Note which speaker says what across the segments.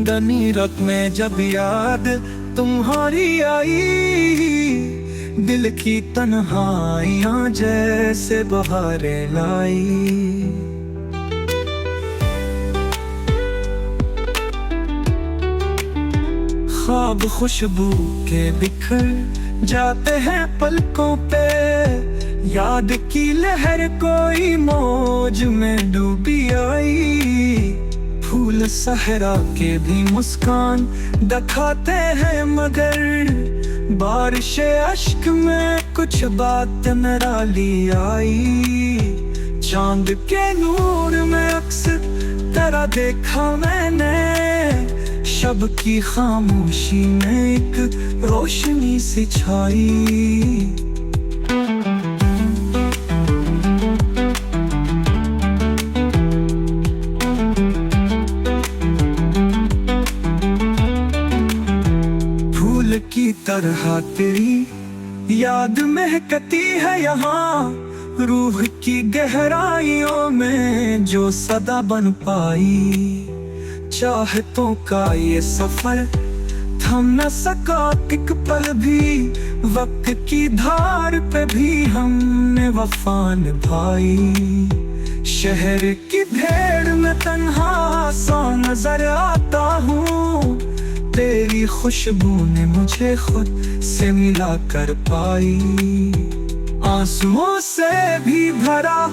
Speaker 1: चांदनी रात में जब याद तुम्हारी आई, दिल की तन्हाइयां जैसे बहारें लाई। ख्वाब खुशबू के बिखर जाते हैं पलकों पे, याद की लहर कोई मौज में डूबी आई। फूल सहरा के भी मुस्कान दिखाते हैं, मगर बारिश अश्क में कुछ बात निराली आई। चांद के नूर में अक्सर तेरा देखा मैंने, शब की खामोशी में एक रोशनी सी छाई। फूल की तरह तेरी याद महकती है यहाँ, रूह की गहराइयों में जो सदा बन पाई। चाहतों का ये सफर थम न सका एक पल भी, वक्त की धार पे भी हमने वफा निभाई। शहर की भीड़ में तन्हा सा नजर आता हूँ, तेरी खुशबू ने मुझे खुद से मिला कर पाई। आंसुओं से भी भरा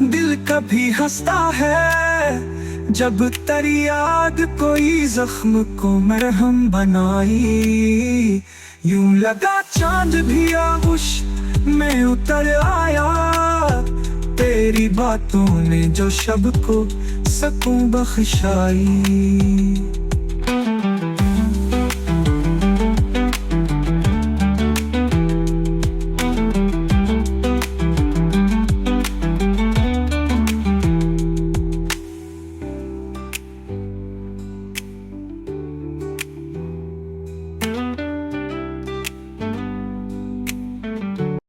Speaker 1: दिल कभी हंसता है, जब तेरी याद कोई जख्म को मरहम बनाई। यूं लगा चांद भी आगोश में उतर आया, तेरी बातों ने जो शब को सकूं बख्शाई।